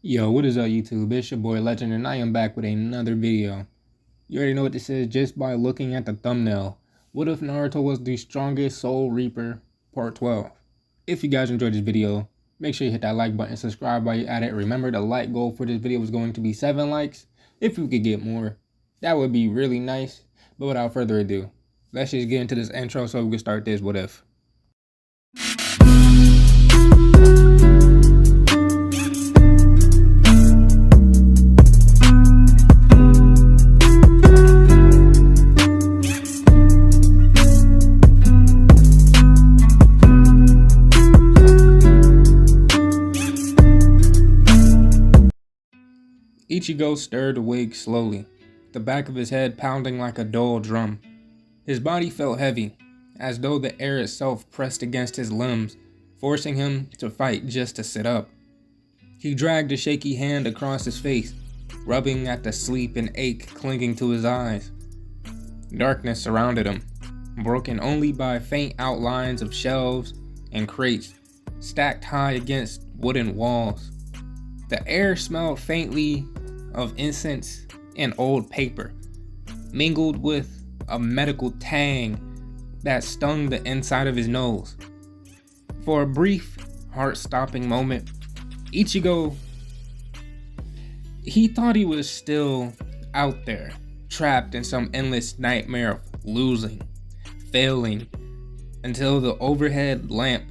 Yo, what is up YouTube? It's your boy Legend and I am back with another video. You already know what this is just by looking at the thumbnail. What if Naruto was the strongest Soul Reaper part 12? If you guys enjoyed this video, make sure you hit that like button, subscribe while you're at it. Remember the like goal for this video was going to be 7 likes. If we could get more, that would be really nice. But without further ado, let's just get into this intro so we can start this what if. Ichigo stirred awake slowly, the back of his head pounding like a dull drum. His body felt heavy, as though the air itself pressed against his limbs, forcing him to fight just to sit up. He dragged a shaky hand across his face, rubbing at the sleep and ache clinging to his eyes. Darkness surrounded him, broken only by faint outlines of shelves and crates stacked high against wooden walls. The air smelled faintly of incense and old paper, mingled with a medical tang that stung the inside of his nose. For a brief, heart-stopping moment, Ichigo, he thought he was still out there, trapped in some endless nightmare of losing, failing, until the overhead lamp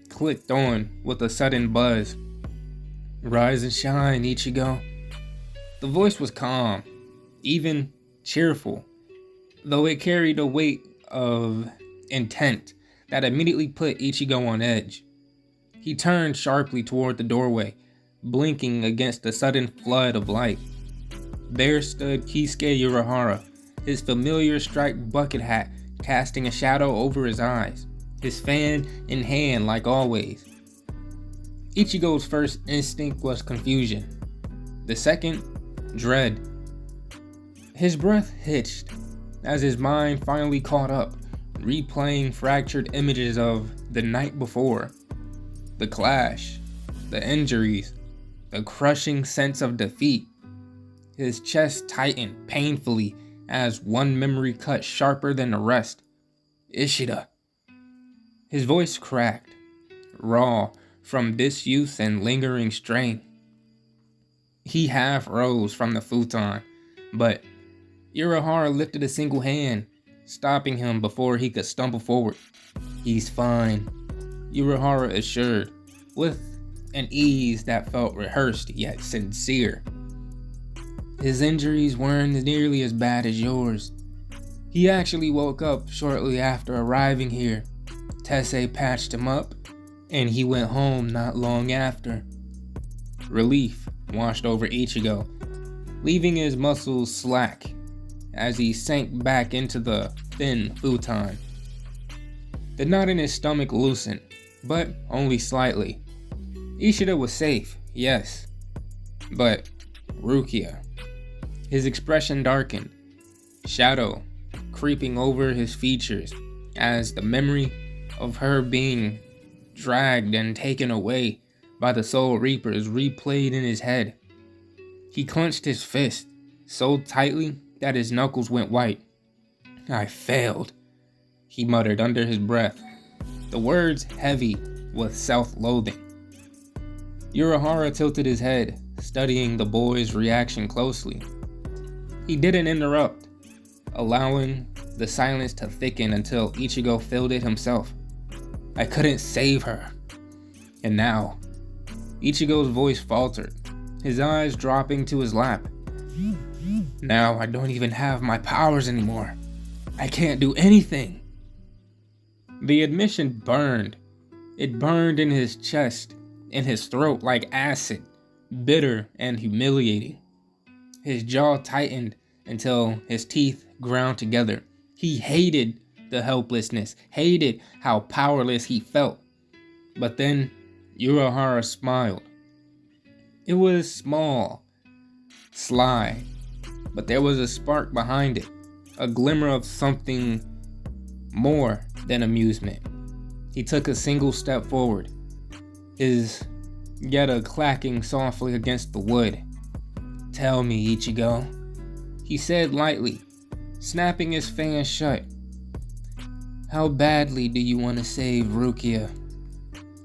clicked on with a sudden buzz. "Rise and shine, Ichigo." The voice was calm, even cheerful, though it carried a weight of intent that immediately put Ichigo on edge. He turned sharply toward the doorway, blinking against the sudden flood of light. There stood Kisuke Urahara, his familiar striped bucket hat casting a shadow over his eyes, his fan in hand like always. Ichigo's first instinct was confusion. The second, dread. His breath hitched as his mind finally caught up, replaying fractured images of the night before. The clash, the injuries, the crushing sense of defeat. His chest tightened painfully as one memory cut sharper than the rest. Ishida. His voice cracked, raw from disuse and lingering strain. He half rose from the futon, but Urahara lifted a single hand, stopping him before he could stumble forward. "He's fine," Urahara assured, with an ease that felt rehearsed yet sincere. "His injuries weren't nearly as bad as yours. He actually woke up shortly after arriving here. Tessei patched him up, and he went home not long after." Relief washed over Ichigo, leaving his muscles slack as he sank back into the thin futon. The knot in his stomach loosened, but only slightly. Ishida was safe, yes, but Rukia. His expression darkened, shadow creeping over his features as the memory of her being dragged and taken away by the Soul Reapers replayed in his head. He clenched his fist so tightly that his knuckles went white. "I failed," he muttered under his breath, the words heavy with self-loathing. Urahara tilted his head, studying the boy's reaction closely. He didn't interrupt, allowing the silence to thicken until Ichigo filled it himself. "I couldn't save her. And now," Ichigo's voice faltered, his eyes dropping to his lap. "Now I don't even have my powers anymore. I can't do anything." The admission burned. It burned in his chest, in his throat like acid, bitter and humiliating. His jaw tightened until his teeth ground together. He hated the helplessness, hated how powerless he felt. But then Urahara smiled. It was small, sly, but there was a spark behind it, a glimmer of something more than amusement. He took a single step forward, his yet a clacking softly against the wood. "Tell me, Ichigo," he said lightly, snapping his fan shut. "How badly do you want to save Rukia?"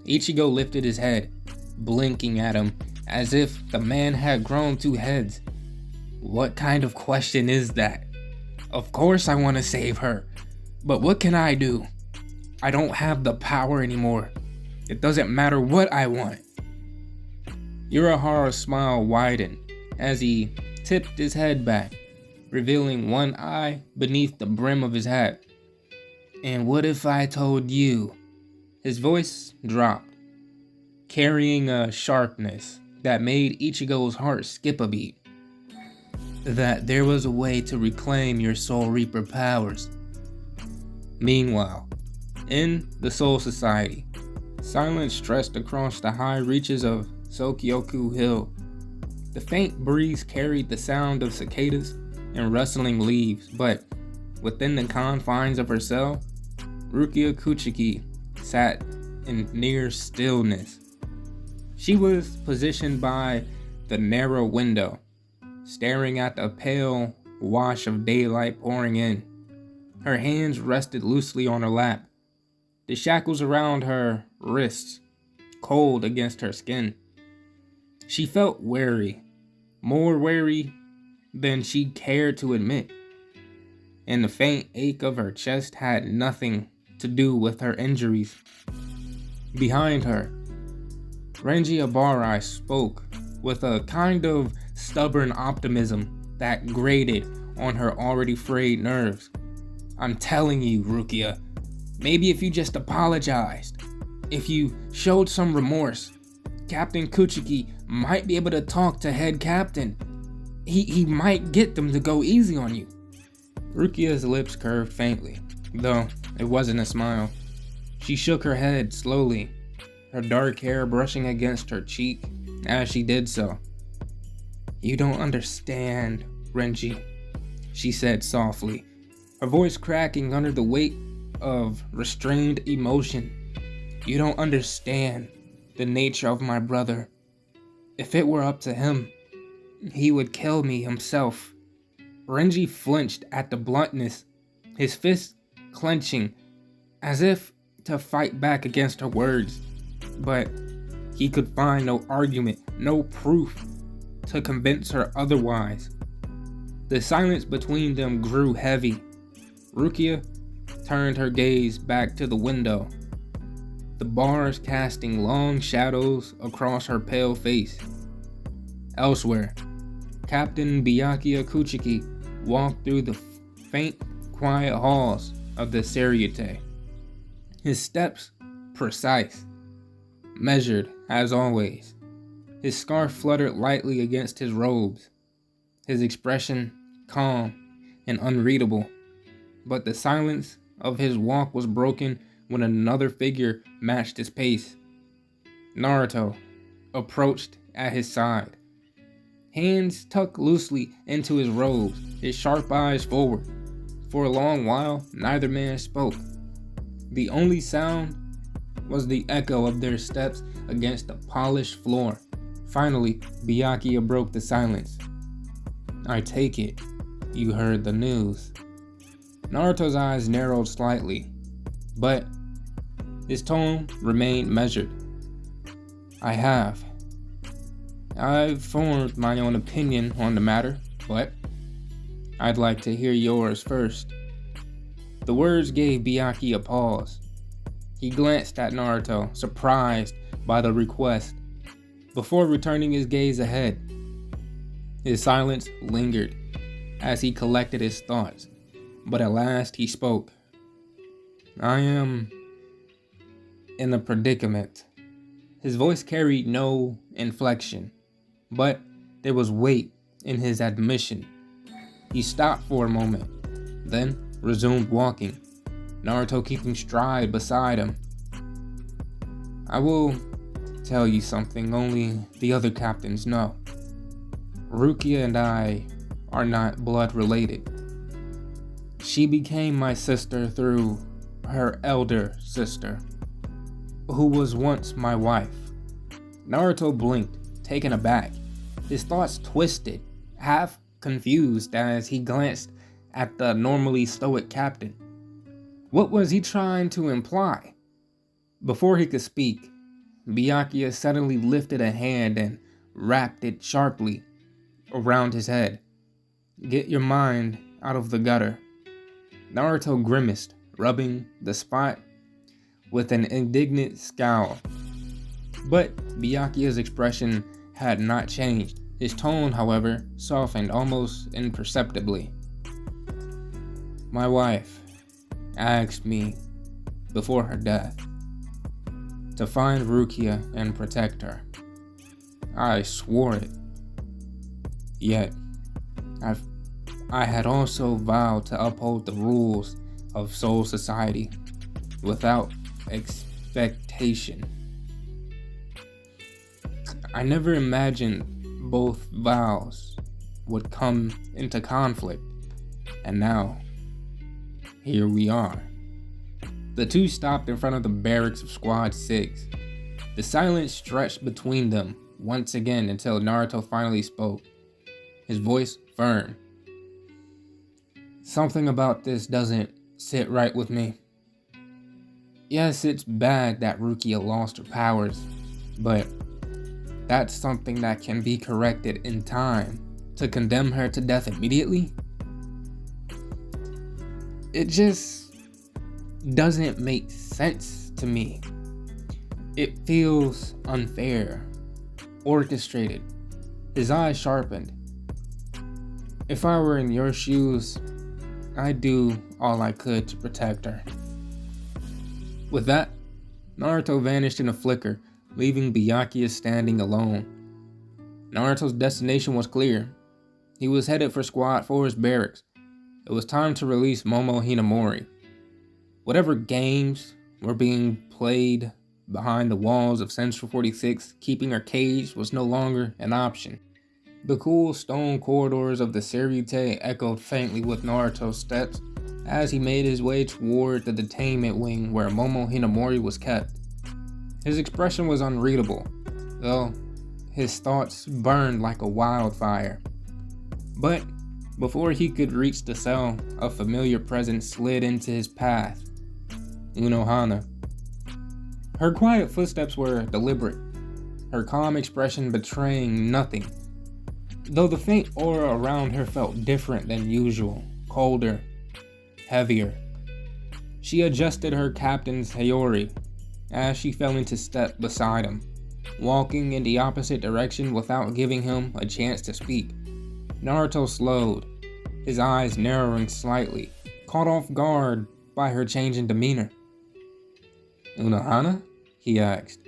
Ichigo lifted his head, blinking at him as if the man had grown two heads. "What kind of question is that? Of course I want to save her, but what can I do? I don't have the power anymore. It doesn't matter what I want." Urahara's smile widened as he tipped his head back, revealing one eye beneath the brim of his hat. "And what if I told you?" His voice dropped, carrying a sharpness that made Ichigo's heart skip a beat. "That there was a way to reclaim your Soul Reaper powers." Meanwhile, in the Soul Society, silence stretched across the high reaches of Sokyoku Hill. The faint breeze carried the sound of cicadas and rustling leaves, but within the confines of her cell, Rukia Kuchiki sat in near stillness. She was positioned by the narrow window, staring at the pale wash of daylight pouring in. Her hands rested loosely on her lap, the shackles around her wrists cold against her skin. She felt weary, more weary than she cared to admit, and the faint ache of her chest had nothing to do with her injuries. Behind her, Renji Abarai spoke with a kind of stubborn optimism that grated on her already frayed nerves. "I'm telling you, Rukia, maybe if you just apologized, if you showed some remorse, Captain Kuchiki might be able to talk to head captain. He might get them to go easy on you." Rukia's lips curved faintly, though it wasn't a smile. She shook her head slowly, her dark hair brushing against her cheek as she did so. "You don't understand, Renji," she said softly, her voice cracking under the weight of restrained emotion. "You don't understand the nature of my brother. If it were up to him, he would kill me himself." Renji flinched at the bluntness, his fists clenching as if to fight back against her words, but he could find no argument, no proof to convince her otherwise. The silence between them grew heavy. Rukia turned her gaze back to the window, the bars casting long shadows across her pale face. Elsewhere, Captain Byakuya Kuchiki walked through the faint, quiet halls of the Seriete, his steps precise, measured as always. His scarf fluttered lightly against his robes, his expression calm and unreadable. But the silence of his walk was broken when another figure matched his pace. Naruto approached at his side, hands tucked loosely into his robes, his sharp eyes forward. For a long while, neither man spoke. The only sound was the echo of their steps against the polished floor. Finally, Byakuya broke the silence. "I take it you heard the news." Naruto's eyes narrowed slightly, but his tone remained measured. "I have. I've formed my own opinion on the matter, but I'd like to hear yours first." The words gave Byakuya a pause. He glanced at Naruto, surprised by the request, before returning his gaze ahead. His silence lingered as he collected his thoughts, but at last he spoke. "I am in a predicament." His voice carried no inflection, but there was weight in his admission. He stopped for a moment, then resumed walking, Naruto keeping stride beside him. "I will tell you something only the other captains know. Rukia and I are not blood related. She became my sister through her elder sister, who was once my wife. Naruto blinked, taken aback. His thoughts twisted, half confused as he glanced at the normally stoic captain. What was he trying to imply? Before he could speak, Byakuya suddenly lifted a hand and wrapped it sharply around his head. Get your mind out of the gutter. Naruto grimaced, rubbing the spot with an indignant scowl. But Byakuya's expression had not changed. His tone, however, softened almost imperceptibly. My wife asked me before her death to find Rukia and protect her. I swore it. Yet, I had also vowed to uphold the rules of Soul Society without expectation. I never imagined both vows would come into conflict, and now, here we are. The two stopped in front of the barracks of Squad 6. The silence stretched between them once again until Naruto finally spoke, his voice firm. Something about this doesn't sit right with me. Yes, it's bad that Rukia lost her powers, but that's something that can be corrected in time. To condemn her to death immediately? It just doesn't make sense to me. It feels unfair, orchestrated. His eyes sharpened. If I were in your shoes, I'd do all I could to protect her. With that, Naruto vanished in a flicker, leaving Byakuya standing alone. Naruto's destination was clear. He was headed for Squad 4's barracks. It was time to release Momo Hinamori. Whatever games were being played behind the walls of Central 46, keeping her caged was no longer an option. The cool stone corridors of the Serite echoed faintly with Naruto's steps as he made his way toward the detainment wing where Momo Hinamori was kept. His expression was unreadable, though his thoughts burned like a wildfire. But before he could reach the cell, a familiar presence slid into his path. Unohana. Her quiet footsteps were deliberate, her calm expression betraying nothing, though the faint aura around her felt different than usual, colder, heavier. She adjusted her captain's Hayori as she fell into step beside him, walking in the opposite direction without giving him a chance to speak. Naruto slowed, his eyes narrowing slightly, caught off guard by her change in demeanor. Unohana? He asked.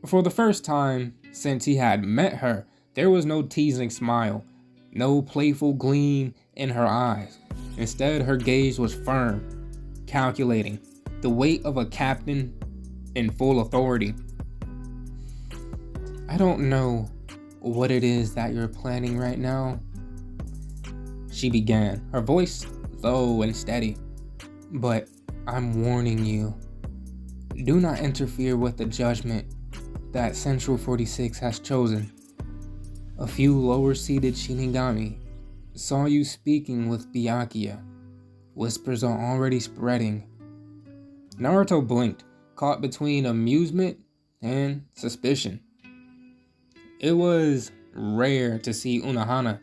For the first time since he had met her, there was no teasing smile, no playful gleam in her eyes. Instead, her gaze was firm, calculating, the weight of a captain in full authority. I don't know what it is that you're planning right now, she began, her voice low and steady. But I'm warning you, do not interfere with the judgment that Central 46 has chosen. A few lower-seated Shinigami saw you speaking with Byakuya. Whispers are already spreading. Naruto blinked, caught between amusement and suspicion. It was rare to see Unohana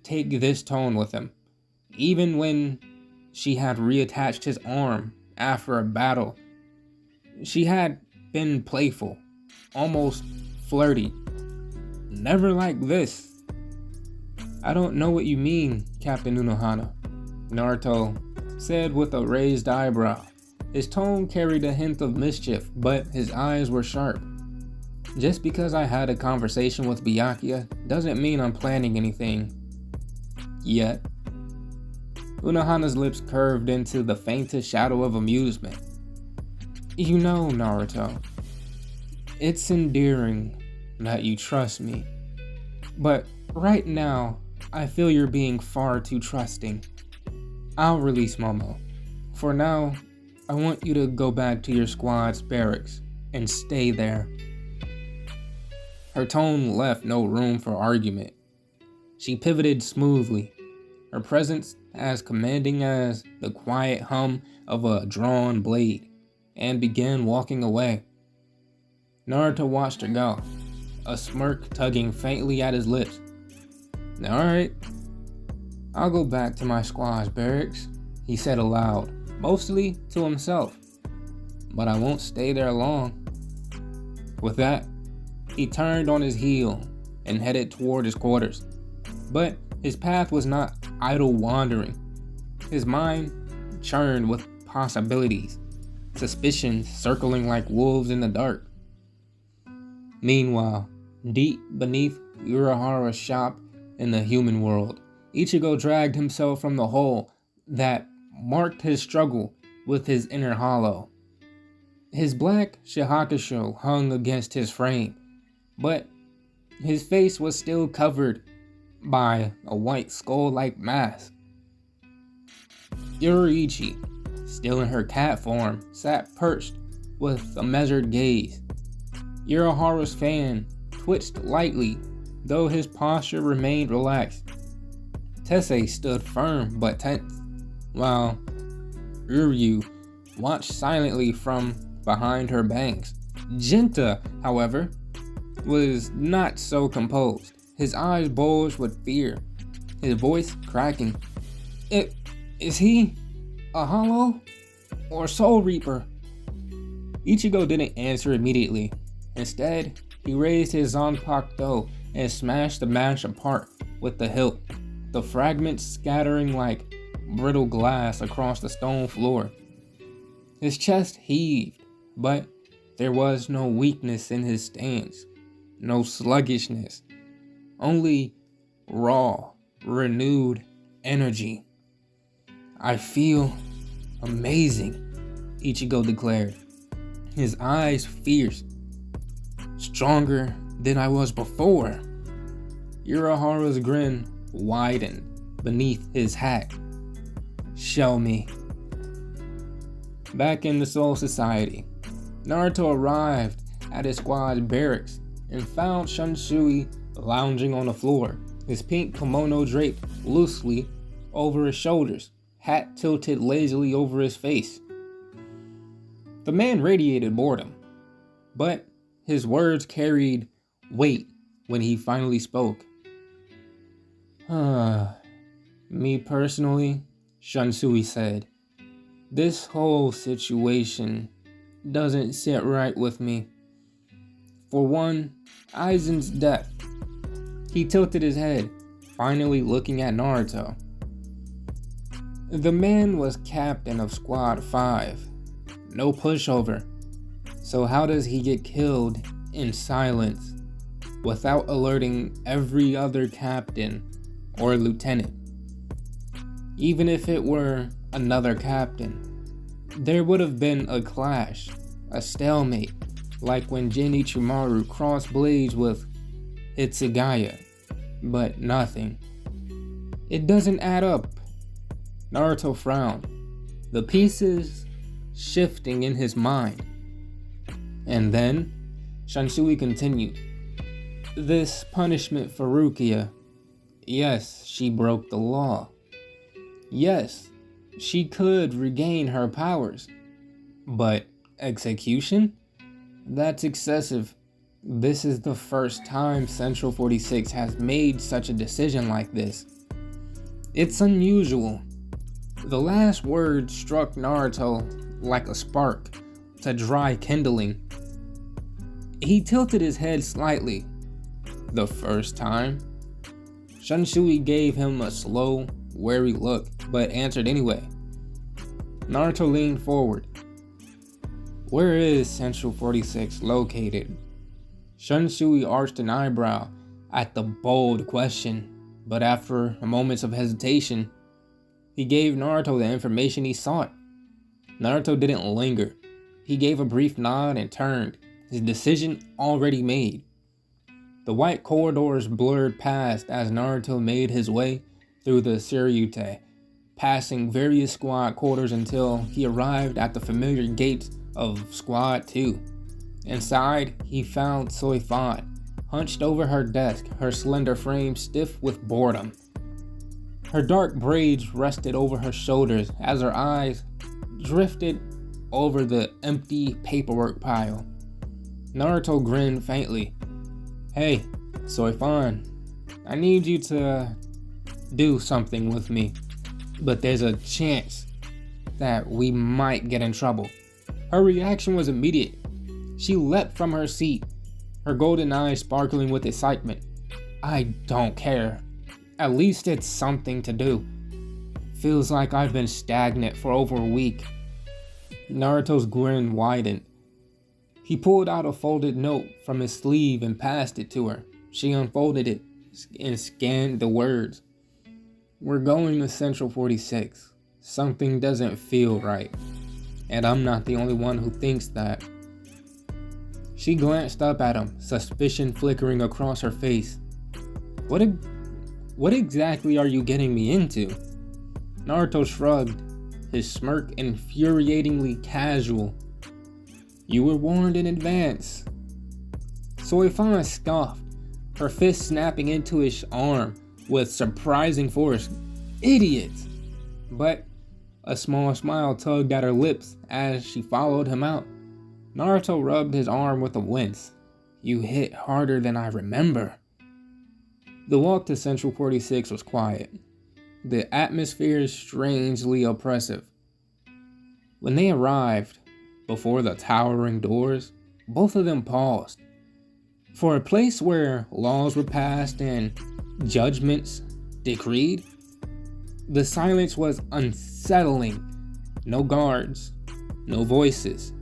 take this tone with him, even when she had reattached his arm after a battle. She had been playful, almost flirty. Never like this. I don't know what you mean, Captain Unohana, Naruto said with a raised eyebrow. His tone carried a hint of mischief, but his eyes were sharp. Just because I had a conversation with Byakuya doesn't mean I'm planning anything. Yet. Unohana's lips curved into the faintest shadow of amusement. You know, Naruto, it's endearing that you trust me, but right now, I feel you're being far too trusting. I'll release Momo. For now, I want you to go back to your squad's barracks and stay there. Her tone left no room for argument. She pivoted smoothly, her presence as commanding as the quiet hum of a drawn blade, and began walking away. Naruto watched her go, a smirk tugging faintly at his lips. "Alright, I'll go back to my squad's barracks," he said aloud, mostly to himself. "But I won't stay there long." With that, he turned on his heel and headed toward his quarters. But his path was not idle wandering. His mind churned with possibilities, suspicions circling like wolves in the dark. Meanwhile, deep beneath Urahara's shop in the human world, Ichigo dragged himself from the hole that marked his struggle with his inner hollow. His black shihakusho hung against his frame, but his face was still covered by a white skull-like mask. Yoriichi, still in her cat form, sat perched with a measured gaze. Urahara's fan twitched lightly, though his posture remained relaxed. Tessei stood firm but tense, while Uryu watched silently from behind her bangs. Jinta, however, was not so composed. His eyes bulged with fear, his voice cracking. Is he a Hollow or Soul Reaper?" Ichigo didn't answer immediately. Instead, he raised his Zanpakuto and smashed the mash apart with the hilt, the fragments scattering like brittle glass across the stone floor. His chest heaved, but there was no weakness in his stance, no sluggishness, only raw, renewed energy. "I feel amazing," Ichigo declared, his eyes fierce. "Stronger than I was before." Urahara's grin widened beneath his hat. "Show me." Back in the Soul Society, Naruto arrived at his squad's barracks and found Shunsui lounging on the floor, his pink kimono draped loosely over his shoulders, hat tilted lazily over his face. The man radiated boredom, but his words carried weight when he finally spoke. Me personally," Shunsui said, "this whole situation doesn't sit right with me. For one, Aizen's death." He tilted his head, finally looking at Naruto. "The man was captain of Squad 5. No pushover. So how does he get killed in silence, without alerting every other captain or lieutenant? Even if it were another captain, there would have been a clash, a stalemate, like when Genichimaru crossed blades with Hitsugaya, but nothing. It doesn't add up." Naruto frowned, the pieces shifting in his mind. And then, Shunsui continued, "This punishment for Rukia, yes, she broke the law. Yes, she could regain her powers. But execution? That's excessive. This is the first time Central 46 has made such a decision like this. It's unusual." The last word struck Naruto like a spark to dry kindling. He tilted his head slightly. "The first time?" Shunsui gave him a slow, wary look, but answered anyway. Naruto leaned forward. "Where is Central 46 located?" Shunsui arched an eyebrow at the bold question, but after a moment of hesitation, he gave Naruto the information he sought. Naruto didn't linger. He gave a brief nod and turned, his decision already made. The white corridors blurred past as Naruto made his way through the Tsuryute, passing various squad quarters until he arrived at the familiar gates of Squad 2. Inside, he found Soifon, hunched over her desk, her slender frame stiff with boredom. Her dark braids rested over her shoulders as her eyes drifted over the empty paperwork pile. Naruto grinned faintly. "Hey, Soifon, I need you to do something with me, but there's a chance that we might get in trouble." Her reaction was immediate. She leapt from her seat, her golden eyes sparkling with excitement. "I don't care. At least it's something to do. Feels like I've been stagnant for over a week." Naruto's grin widened. He pulled out a folded note from his sleeve and passed it to her. She unfolded it and scanned the words. "We're going to Central 46. Something doesn't feel right. And I'm not the only one who thinks that." She glanced up at him, suspicion flickering across her face. What exactly are you getting me into?" Naruto shrugged, his smirk infuriatingly casual. "You were warned in advance." Soifon scoffed, her fist snapping into his arm with surprising force. "Idiot!" But a small smile tugged at her lips as she followed him out. Naruto rubbed his arm with a wince. "You hit harder than I remember." The walk to Central 46 was quiet. The atmosphere strangely oppressive. When they arrived before the towering doors, both of them paused. For a place where laws were passed and judgments decreed, the silence was unsettling. No guards, no voices,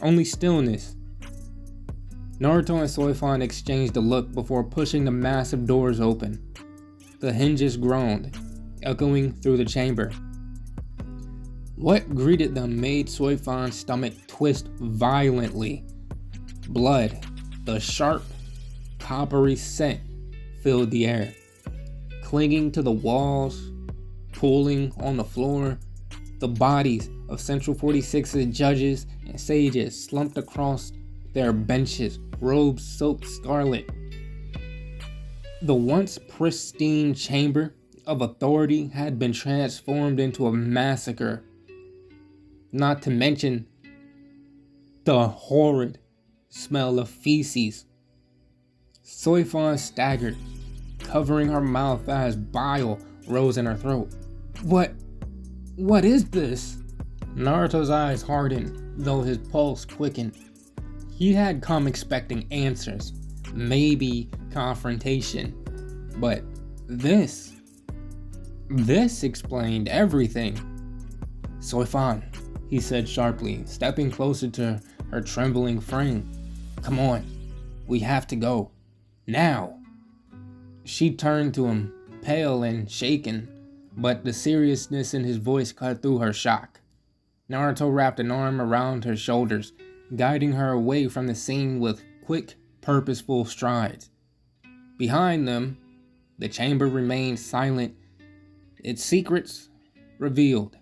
only stillness. Naruto and Soifon exchanged a look before pushing the massive doors open. The hinges groaned, echoing through the chamber. What greeted them made Soifon's stomach twist violently. Blood, the sharp, coppery scent, filled the air. Clinging to the walls, pooling on the floor, the bodies of Central 46's judges and sages slumped across their benches, robes soaked scarlet. The once pristine chamber of authority had been transformed into a massacre. Not to mention the horrid smell of feces. Soifon staggered, covering her mouth as bile rose in her throat. What is this?" Naruto's eyes hardened, though his pulse quickened. He had come expecting answers, maybe confrontation, but this explained everything. "Soifon," he said sharply, stepping closer to her trembling frame. "Come on, we have to go. Now." She turned to him, pale and shaken, but the seriousness in his voice cut through her shock. Naruto wrapped an arm around her shoulders, guiding her away from the scene with quick, purposeful strides. Behind them, the chamber remained silent, its secrets revealed.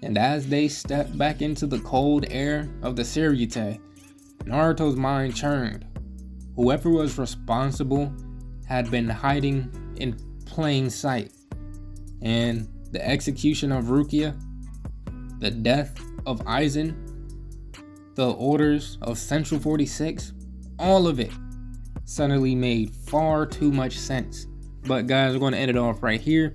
And as they stepped back into the cold air of the Seriute, Naruto's mind churned. Whoever was responsible had been hiding in plain sight. And the execution of Rukia, the death of Aizen, the orders of Central 46, all of it suddenly made far too much sense. But guys, we're going to end it off right here.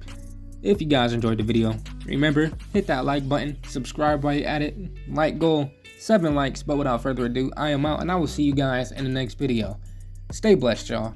If you guys enjoyed the video, remember, hit that like button, subscribe while you're at it. Like goal, 7 likes, but without further ado, I am out, and I will see you guys in the next video. Stay blessed, y'all.